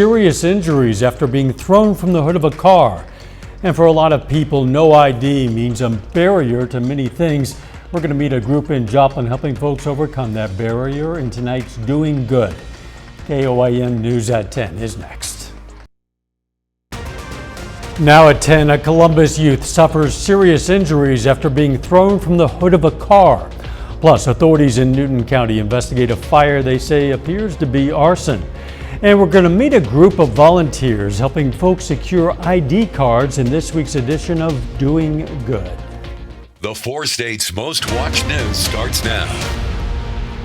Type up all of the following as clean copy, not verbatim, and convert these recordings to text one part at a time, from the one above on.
Serious injuries after being thrown from the hood of a car. And for a lot of people, no ID means a barrier to many things. We're going to meet a group in Joplin helping folks overcome that barrier in tonight's Doing Good. KOIM News at 10 is next. Now at 10, a Columbus youth suffers serious injuries after being thrown from the hood of a car. Plus, authorities in Newton County investigate a fire they say appears to be arson. And we're going to meet a group of volunteers helping folks secure ID cards in this week's edition of Doing Good. The 4 states' most watched news starts now.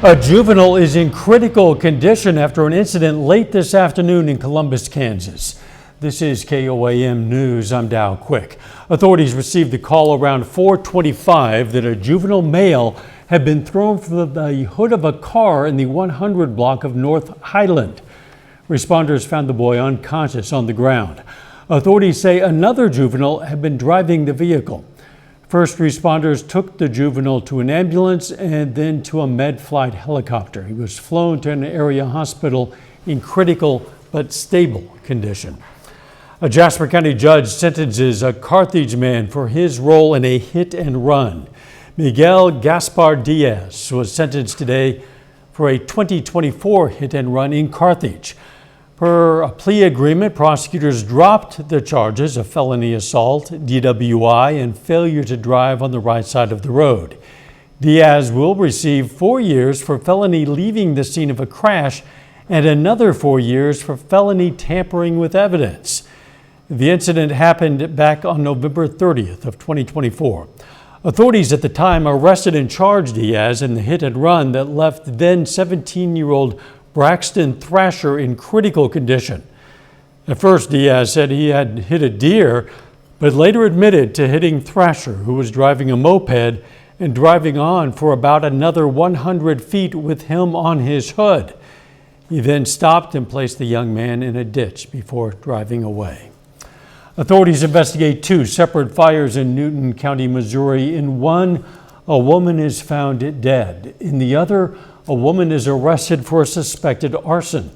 A juvenile is in critical condition after an incident late this afternoon in Columbus, Kansas. This is KOIM News. I'm Dow Quick. Authorities received the call around 4:25 that a juvenile male had been thrown from the hood of a car in the 100 block of North Highland. Responders found the boy unconscious on the ground. Authorities say another juvenile had been driving the vehicle. First responders took the juvenile to an ambulance and then to a med flight helicopter. He was flown to an area hospital in critical but stable condition. A Jasper County judge sentences a Carthage man for his role in a hit and run. Miguel Gaspar Diaz was sentenced today for a 2024 hit and run in Carthage. Per a plea agreement, prosecutors dropped the charges of felony assault, DWI, and failure to drive on the right side of the road. Diaz will receive 4 years for felony leaving the scene of a crash and another 4 years for felony tampering with evidence. The incident happened back on November 30th of 2024. Authorities at the time arrested and charged Diaz in the hit and run that left then 17-year-old Braxton Thrasher in critical condition. At first, Diaz said he had hit a deer, but later admitted to hitting Thrasher, who was driving a moped and driving on for about another 100 feet with him on his hood. He then stopped and placed the young man in a ditch before driving away. Authorities investigate 2 separate fires in Newton County, Missouri. In one, a woman is found dead. In the other, a woman is arrested for suspected arson.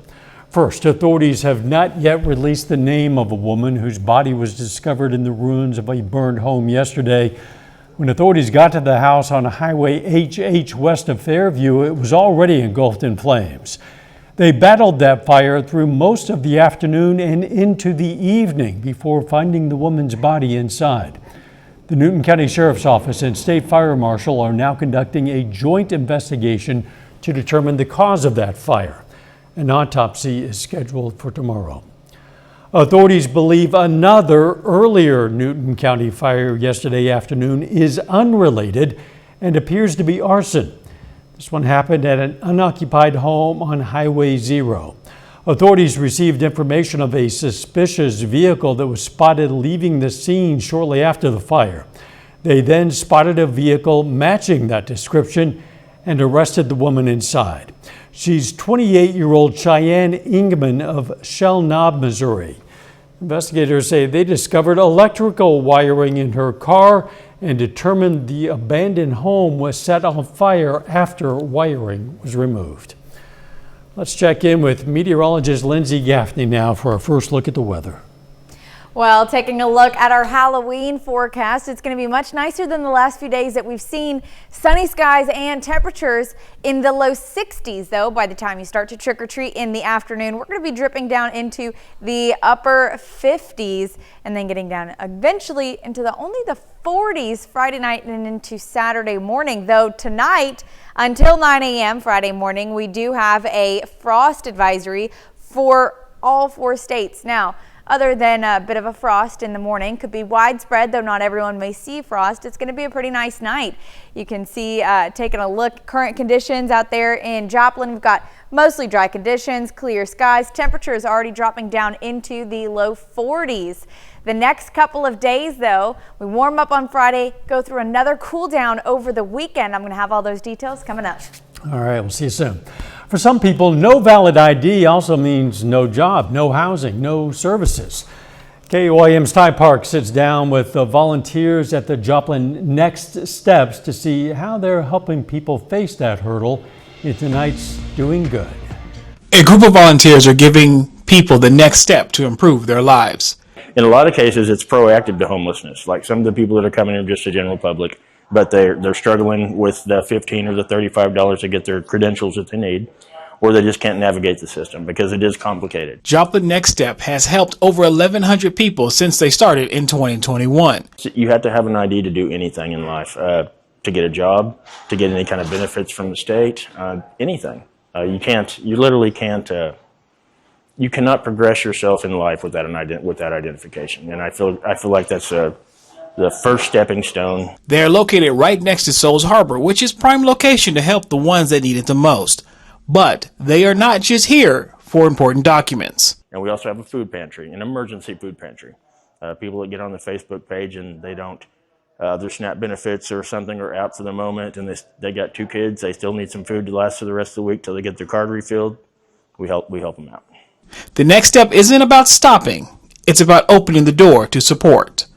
First, authorities have not yet released the name of a woman whose body was discovered in the ruins of a burned home yesterday. When authorities got to the house on Highway HH west of Fairview, it was already engulfed in flames. They battled that fire through most of the afternoon and into the evening before finding the woman's body inside. The Newton County Sheriff's Office and State Fire Marshal are now conducting a joint investigation to determine the cause of that fire. An autopsy is scheduled for tomorrow. Authorities believe another earlier Newton County fire yesterday afternoon is unrelated and appears to be arson. This one happened at an unoccupied home on Highway 0. Authorities received information of a suspicious vehicle that was spotted leaving the scene shortly after the fire. They then spotted a vehicle matching that description and arrested the woman inside. She's 28-year-old Cheyenne Ingman of Shell Knob, Missouri. Investigators say they discovered electrical wiring in her car and determined the abandoned home was set on fire after wiring was removed. Let's check in with meteorologist Lindsay Gaffney now for our first look at the weather. Well, taking a look at our Halloween forecast, it's going to be much nicer than the last few days that we've seen. Sunny skies and temperatures in the low 60s, though, by the time you start to trick or treat in the afternoon. We're going to be dripping down into the upper 50s and then getting down eventually into only the 40s Friday night and into Saturday morning. Though tonight until 9 a.m. Friday morning, we do have a frost advisory for all 4 states. Now, other than a bit of a frost in the morning, could be widespread, though not everyone may see frost. It's going to be a pretty nice night. You can see, taking a look, current conditions out there in Joplin. We've got mostly dry conditions, clear skies. Temperature is already dropping down into the low 40s. The next couple of days, though, we warm up on Friday, go through another cool down over the weekend. I'm going to have all those details coming up. All right, we'll see you soon. For some people, no valid ID also means no job, no housing, no services. KOIM's Ty Park sits down with the volunteers at the Joplin Next Steps to see how they're helping people face that hurdle in tonight's Doing Good. A group of volunteers are giving people the next step to improve their lives. In a lot of cases, it's proactive to homelessness. Like some of the people that are coming in are just the general public, but they're struggling with the $15 or the $35 to get their credentials that they need, or they just can't navigate the system because it is complicated. Joplin Next Step has helped over 1,100 people since they started in 2021. So you have to have an ID to do anything in life, to get a job, to get any kind of benefits from the state, anything. You literally can't. You cannot progress yourself in life without that identification, and I feel like that's the first stepping stone. They're located right next to Souls Harbor, which is prime location to help the ones that need it the most. But they are not just here for important documents. And we also have a food pantry, an emergency food pantry. People that get on the Facebook page and they don't, their SNAP benefits or something are out for the moment, and they got 2 kids. They still need some food to last for the rest of the week till they get their card refilled. We help them out. The next step isn't about stopping. It's about opening the door to support.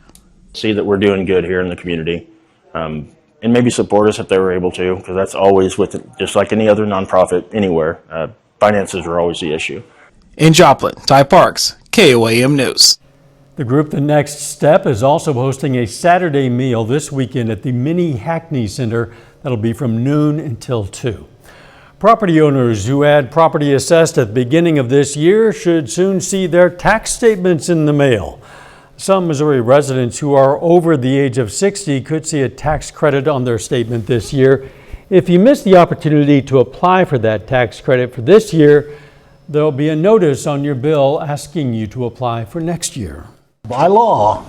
See that we're doing good here in the community, and maybe support us if they were able to, because that's always with it, just like any other nonprofit anywhere. Finances are always the issue. In Joplin, Ty Parks, KOAM News. The group The Next Step is also hosting a Saturday meal this weekend at the Mini Hackney Center. That'll be from noon until 2. Property owners who had property assessed at the beginning of this year should soon see their tax statements in the mail. Some Missouri residents who are over the age of 60 could see a tax credit on their statement this year. If you missed the opportunity to apply for that tax credit for this year, there'll be a notice on your bill asking you to apply for next year. By law,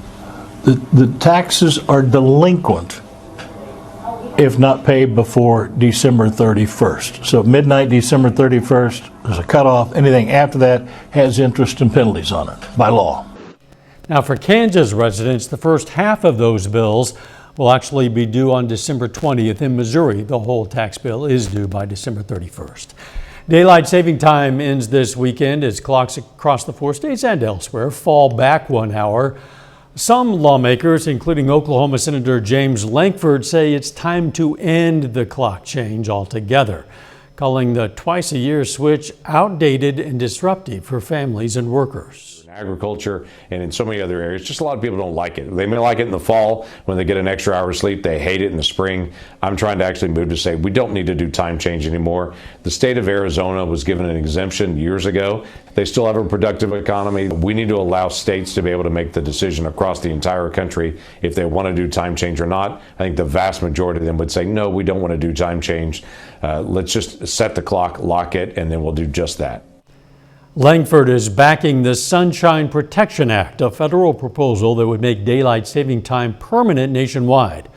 the taxes are delinquent if not paid before December 31st. So midnight, December 31st, there's a cutoff. Anything after that has interest and penalties on it by law. Now for Kansas residents, the first half of those bills will actually be due on December 20th. In Missouri, the whole tax bill is due by December 31st. Daylight saving time ends this weekend as clocks across the 4 states and elsewhere fall back 1 hour. Some lawmakers, including Oklahoma Senator James Lankford, say it's time to end the clock change altogether, calling the twice-a-year switch outdated and disruptive for families and workers. Agriculture and in so many other areas, just a lot of people don't like it. They may like it in the fall when they get an extra hour of sleep. They hate it in the spring. I'm trying to actually move to say we don't need to do time change anymore. The state of Arizona was given an exemption years ago. They still have a productive economy. We need to allow states to be able to make the decision across the entire country if they want to do time change or not. I think the vast majority of them would say, no, we don't want to do time change. Let's just set the clock, lock it, and then we'll do just that. Lankford is backing the Sunshine Protection Act, a federal proposal that would make daylight saving time permanent nationwide.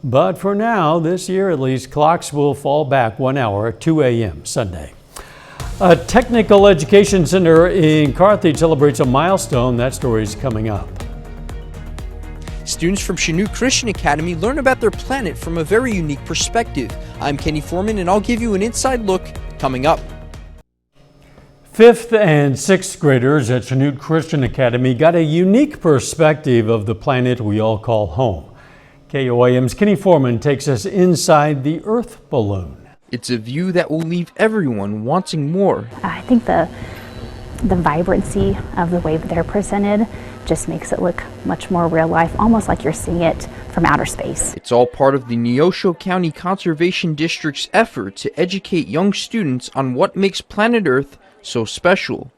But for now, this year at least, clocks will fall back 1 hour at 2 a.m. Sunday. A technical education center in Carthage celebrates a milestone. That story is coming up. Students from Chanute Christian Academy learn about their planet from a very unique perspective. I'm Kenny Foreman, and I'll give you an inside look coming up. 5th and 6th graders at Chanute Christian Academy got a unique perspective of the planet we all call home. KOAM's Kenny Foreman takes us inside the Earth balloon. It's a view that will leave everyone wanting more. I think the vibrancy of the way that they're presented just makes it look much more real life, almost like you're seeing it from outer space. It's all part of the Neosho County Conservation District's effort to educate young students on what makes planet Earth so special.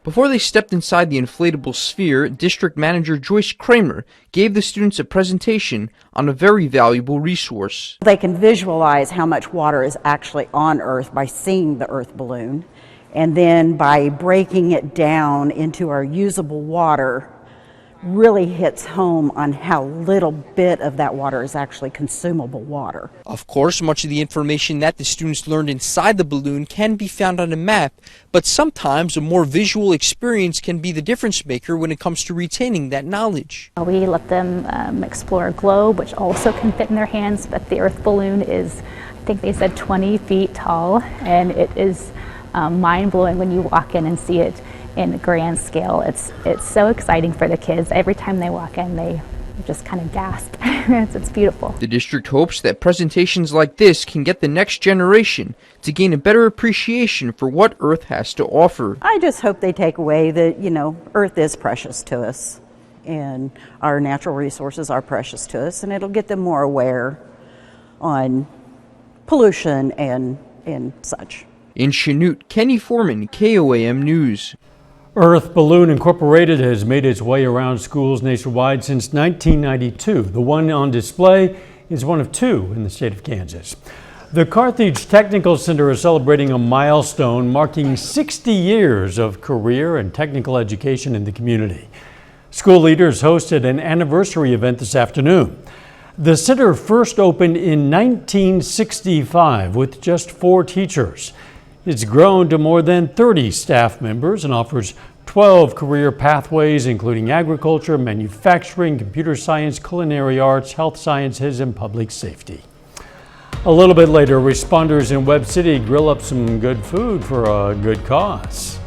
Before they stepped inside the inflatable sphere, District Manager Joyce Kramer gave the students a presentation on a very valuable resource. They can visualize how much water is actually on Earth by seeing the Earth balloon, and then by breaking it down into our usable water, really hits home on how little bit of that water is actually consumable water. Of course, much of the information that the students learned inside the balloon can be found on a map, but sometimes a more visual experience can be the difference maker when it comes to retaining that knowledge. We let them explore a globe, which also can fit in their hands, but the Earth balloon is, I think they said 20 feet tall, and it is mind-blowing when you walk in and see it in a grand scale. It's so exciting for the kids. Every time they walk in, they just kind of gasp. It's beautiful. The district hopes that presentations like this can get the next generation to gain a better appreciation for what Earth has to offer. I just hope they take away that, Earth is precious to us and our natural resources are precious to us, and it'll get them more aware on pollution and such. In Chanute, Kenny Foreman, KOAM News. Earth Balloon Incorporated has made its way around schools nationwide since 1992. The one on display is one of two in the state of Kansas. The Carthage Technical Center is celebrating a milestone marking 60 years of career and technical education in the community. School leaders hosted an anniversary event this afternoon. The center first opened in 1965 with just 4 teachers. It's grown to more than 30 staff members and offers 12 career pathways, including agriculture, manufacturing, computer science, culinary arts, health sciences, and public safety. A little bit later, responders in Webb City grill up some good food for a good cause.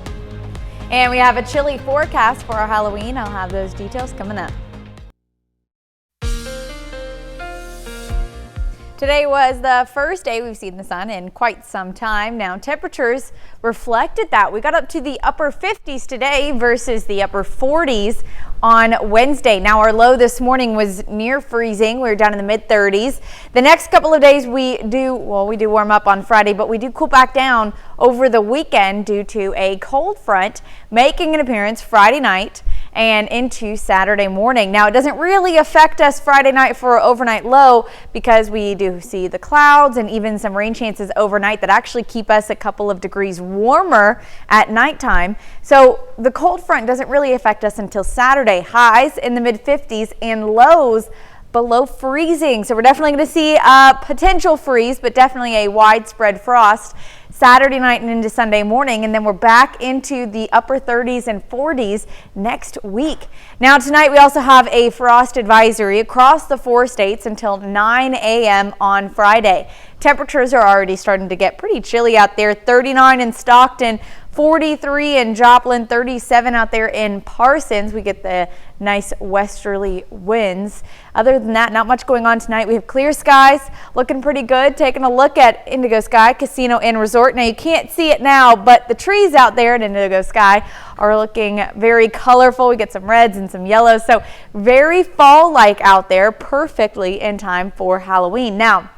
And we have a chilly forecast for our Halloween. I'll have those details coming up. Today was the first day we've seen the sun in quite some time. Now, temperatures reflected that. We got up to the upper 50s today versus the upper 40s on Wednesday. Now, our low this morning was near freezing. We were down in the mid 30s. The next couple of days we do warm up on Friday, but we do cool back down over the weekend due to a cold front making an appearance Friday night and into Saturday morning. Now, it doesn't really affect us Friday night for an overnight low because we do see the clouds and even some rain chances overnight that actually keep us a couple of degrees warmer at nighttime. So the cold front doesn't really affect us until Saturday. Highs in the mid 50s and lows below freezing. So we're definitely going to see a potential freeze, but definitely a widespread frost Saturday night and into Sunday morning, and then we're back into the upper 30s and 40s next week. Now tonight we also have a frost advisory across the 4 states until 9 a.m. on Friday. Temperatures are already starting to get pretty chilly out there. 39 in Stockton, 43 in Joplin, 37 out there in Parsons. We get the nice westerly winds. Other than that, not much going on tonight. We have clear skies, looking pretty good. Taking a look at Indigo Sky Casino and Resort. Now you can't see it now, but the trees out there at Indigo Sky are looking very colorful. We get some reds and some yellows, so very fall-like out there, perfectly in time for Halloween. Now,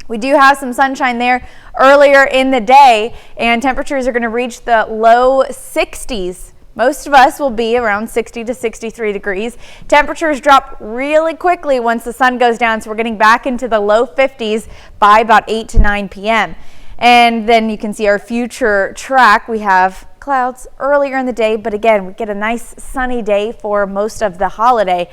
we do have some sunshine there earlier in the day, and temperatures are going to reach the low 60s. Most of us will be around 60 to 63 degrees. Temperatures drop really quickly once the sun goes down, so we're getting back into the low 50s by about 8 to 9 p.m. And then you can see our future track. We have clouds earlier in the day, but again, we get a nice sunny day for most of the holiday.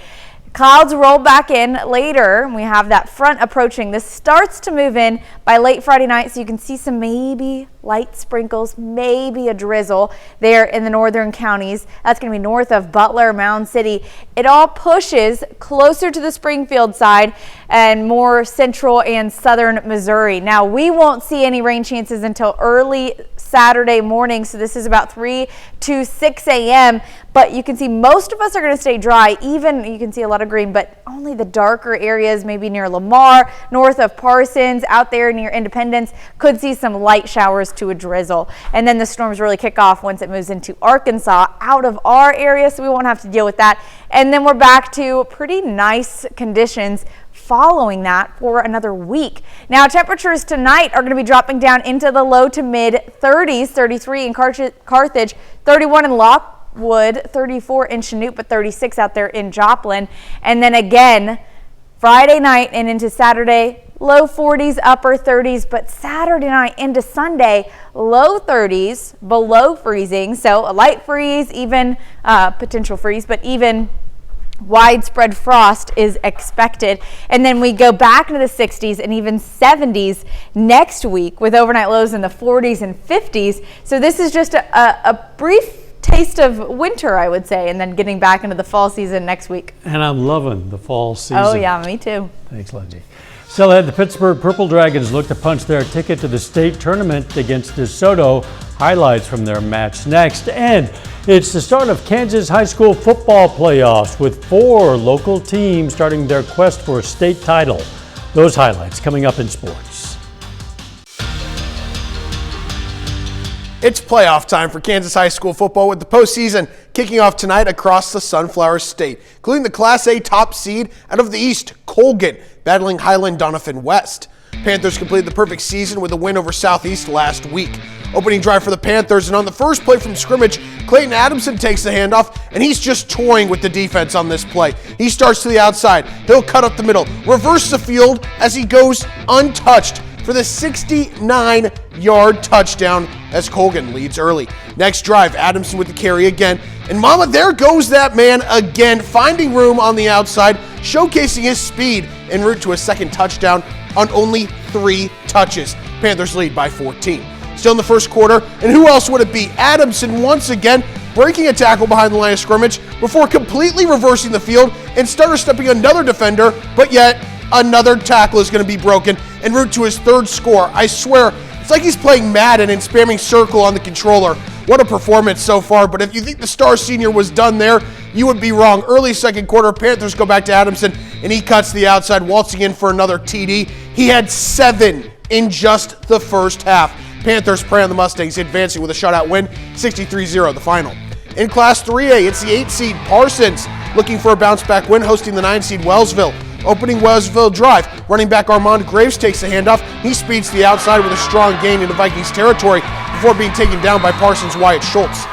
Clouds roll back in later. We have that front approaching. This starts to move in by late Friday night, so you can see some maybe light sprinkles, maybe a drizzle there in the northern counties. That's going to be north of Butler, Mound City. It all pushes closer to the Springfield side and more central and southern Missouri. Now, we won't see any rain chances until early Saturday morning, so this is about 3 to 6 a.m., but you can see most of us are going to stay dry. Even you can see a lot of green, but only the darker areas, maybe near Lamar, north of Parsons, out there near Independence, could see some light showers to a drizzle. And then the storms really kick off once it moves into Arkansas, out of our area, so we won't have to deal with that. And then we're back to pretty nice conditions following that for another week. Now, temperatures tonight are going to be dropping down into the low to mid 30s, 33 in Carthage, 31 in Lockwood, 34 in Chanute, but 36 out there in Joplin. And then again, Friday night and into Saturday, low 40s, upper 30s, but Saturday night into Sunday, low 30s, below freezing. So a light freeze, even potential freeze, but even widespread frost is expected. And then we go back into the 60s and even 70s next week with overnight lows in the 40s and 50s. So this is just a brief taste of winter, I would say, and then getting back into the fall season next week. And I'm loving the fall season. Oh yeah, me too. Thanks, Lindsay. Still ahead, the Pittsburgh Purple Dragons look to punch their ticket to the state tournament against DeSoto. Highlights from their match next. And it's the start of Kansas high school football playoffs with 4 local teams starting their quest for a state title. Those highlights coming up in sports. It's playoff time for Kansas high school football with the postseason kicking off tonight across the Sunflower State, including the Class A top seed out of the East, Colgan, battling Highland Doniphan West. Panthers completed the perfect season with a win over Southeast last week. Opening drive for the Panthers, and on the first play from scrimmage, Clayton Adamson takes the handoff, and he's just toying with the defense on this play. He starts to the outside. He'll cut up the middle, reverse the field as he goes untouched for the 69-yard touchdown as Colgan leads early. Next drive, Adamson with the carry again. And mama, there goes that man again, finding room on the outside, showcasing his speed en route to a second touchdown on only 3 touches. Panthers lead by 14. Still in the first quarter, and who else would it be? Adamson once again breaking a tackle behind the line of scrimmage before completely reversing the field and stutter stepping another defender, but yet another tackle is going to be broken en route to his 3rd score. I swear, it's like he's playing Madden and spamming circle on the controller. What a performance so far, but if you think the star senior was done there, you would be wrong. Early second quarter, Panthers go back to Adamson, and he cuts the outside, waltzing in for another TD. He had 7 in just the first half. Panthers prey on the Mustangs, advancing with a shutout win, 63-0 the final. In Class 3A, it's the 8 seed Parsons looking for a bounce-back win, hosting the 9 seed Wellsville. Opening Wellsville drive, running back Armand Graves takes the handoff. He speeds to the outside with a strong gain into Vikings territory before being taken down by Parsons' Wyatt Schultz.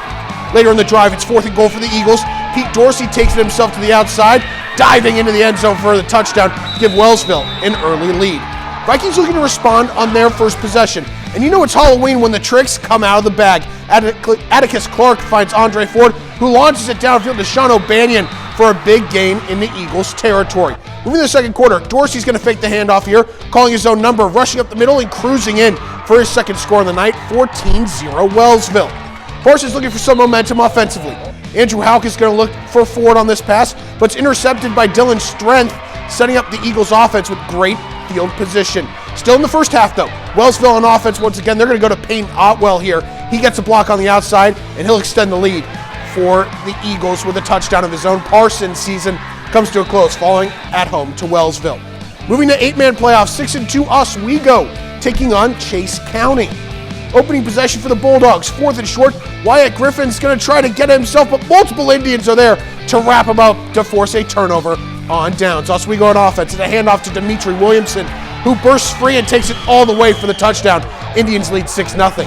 Later in the drive, it's 4th and goal for the Eagles. Pete Dorsey takes it himself to the outside, diving into the end zone for the touchdown to give Wellsville an early lead. Vikings looking to respond on their first possession. And you know it's Halloween when the tricks come out of the bag. Atticus Clark finds Andre Ford, who launches it downfield to Sean O'Banion for a big gain in the Eagles' territory. Moving to the second quarter, Dorsey's going to fake the handoff here, calling his own number, rushing up the middle and cruising in for his second score of the night, 14-0 Wellsville. Parsons looking for some momentum offensively. Andrew Houck is going to look for Ford on this pass, but it's intercepted by Dylan Strength, setting up the Eagles' offense with great field position. Still in the first half, though. Wellsville on offense once again. They're going to go to Payne Otwell here. He gets a block on the outside, and he'll extend the lead for the Eagles with a touchdown of his own. Parsons' season comes to a close, falling at home to Wellsville. Moving to 8-man playoffs, 6-2 Oswego taking on Chase County. Opening possession for the Bulldogs, 4th and short. Wyatt Griffin's going to try to get it himself, but multiple Indians are there to wrap him up to force a turnover on downs. Oswego on offense, and a handoff to Dimitri Williamson, who bursts free and takes it all the way for the touchdown. Indians lead 6-0.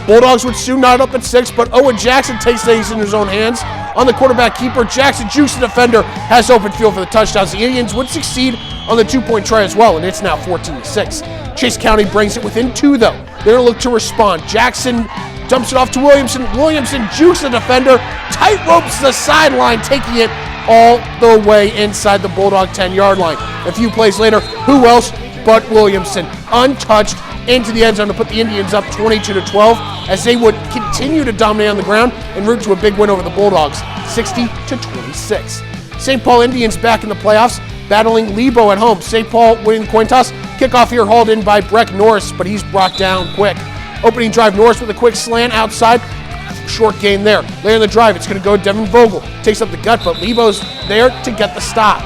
Bulldogs would soon knot up at 6, but Owen Jackson takes things in his own hands. On the quarterback keeper, Jackson jukes the defender, has open field for the touchdowns. The Indians would succeed on the 2-point try as well, and it's now 14-6. Chase County brings it within 2, though. They're going to look to respond. Jackson dumps it off to Williamson. Williamson jukes the defender, tight ropes the sideline, taking it all the way inside the Bulldog 10-yard line. A few plays later, who else but Williamson, untouched, into the end zone to put the Indians up 22-12 as they would continue to dominate on the ground en route to a big win over the Bulldogs, 60-26. St. Paul Indians back in the playoffs, battling Lebo at home. St. Paul winning the coin toss. Kickoff here hauled in by Breck Norris, but he's brought down quick. Opening drive, Norris with a quick slant outside. Short gain there. Later in the drive, it's going to go Devin Vogel. Takes up the gut, but Lebo's there to get the stop.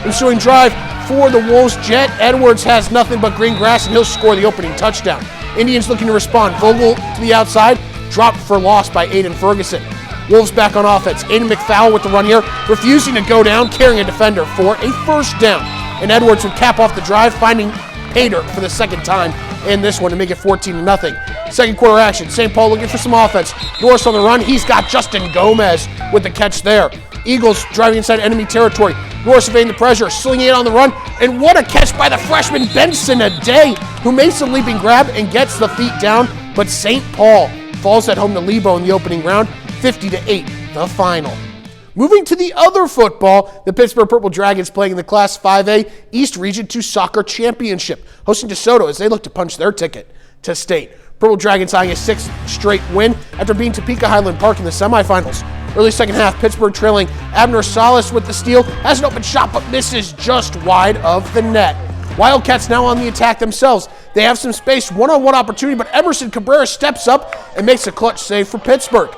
Ensuing drive for the Wolves, Jet Edwards has nothing but green grass, and he'll score the opening touchdown. Indians looking to respond. Vogel to the outside, dropped for loss by Aiden Ferguson. Wolves back on offense. Aiden McFowle with the run here, refusing to go down, carrying a defender for a first down. And Edwards would cap off the drive, finding Pater for the second time in this one to make it 14-0. Second quarter action. St. Paul looking for some offense. Norris on the run. He's got Justin Gomez with the catch there. Eagles driving inside enemy territory. Norris evading the pressure, slinging it on the run. And what a catch by the freshman Benson Aday, who makes the leaping grab and gets the feet down. But St. Paul falls at home to Lebo in the opening round, 50-8, the final. Moving to the other football, the Pittsburgh Purple Dragons playing in the Class 5A East Region 2 Soccer Championship, hosting DeSoto as they look to punch their ticket to state. Purple Dragons eyeing a 6th straight win after beating Topeka Highland Park in the semifinals. Early second half, Pittsburgh trailing. Abner Salas with the steal, has an open shot but misses just wide of the net. Wildcats now on the attack themselves. They have some space, one-on-one opportunity, but Emerson Cabrera steps up and makes a clutch save for Pittsburgh.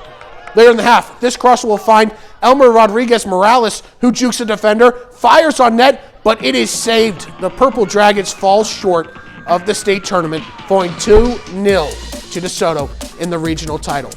Later in the half, this crosser will find Elmer Rodriguez Morales, who jukes a defender, fires on net, but it is saved. The Purple Dragons fall short of the state tournament, falling 2-0 to DeSoto in the regional title.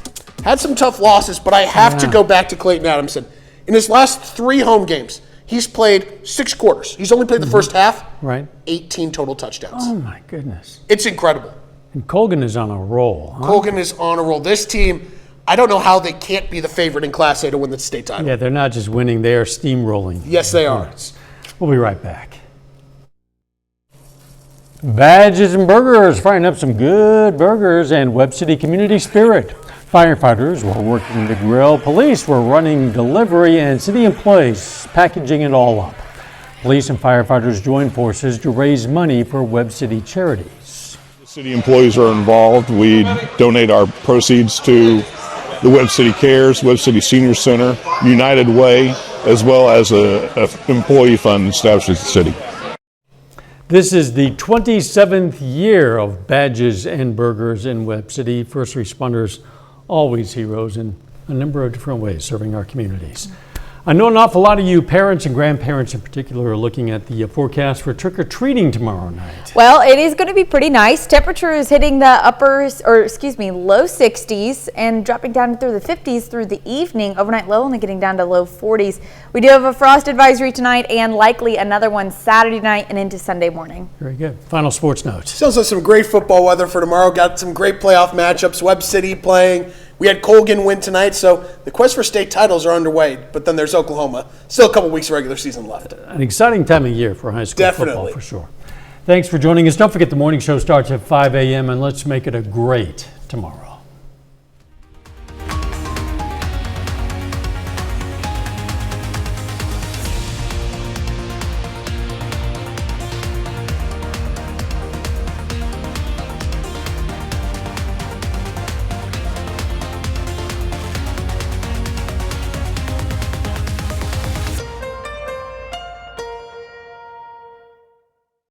Had some tough losses, but I have to go back to Clayton Adamson. In his last 3 home games, he's played 6 quarters. He's only played the first half. Right. 18 total touchdowns. Oh, my goodness. It's incredible. And Colgan is on a roll. Huh? Colgan is on a roll. This team, I don't know how they can't be the favorite in Class A to win the state title. Yeah, they're not just winning, they are steamrolling. Yes, they are. We'll be right back. Badges and Burgers, frying up some good burgers and Webb City community spirit. Firefighters were working the grill, police were running delivery, and city employees packaging it all up. Police and firefighters joined forces to raise money for Webb City charities. City employees are involved. We donate our proceeds to the Webb City Cares, Webb City Senior Center, United Way, as well as an employee fund established at the city. This is the 27th year of Badges and Burgers in Webb City. First responders, always heroes in a number of different ways, serving our communities. I know an awful lot of you parents and grandparents in particular are looking at the forecast for trick-or-treating tomorrow night. Well, it is going to be pretty nice. Temperature is hitting the low 60s and dropping down through the 50s through the evening. Overnight low only getting down to low 40s. We do have a frost advisory tonight and likely another one Saturday night and into Sunday morning. Very good. Final sports notes. Sounds like some great football weather for tomorrow. Got some great playoff matchups. Webb City playing. We had Colgan win tonight, so the quest for state titles are underway. But then there's Oklahoma. Still a couple weeks of regular season left. An exciting time of year for high school football, for sure. Thanks for joining us. Don't forget the morning show starts at 5 a.m. and let's make it a great tomorrow.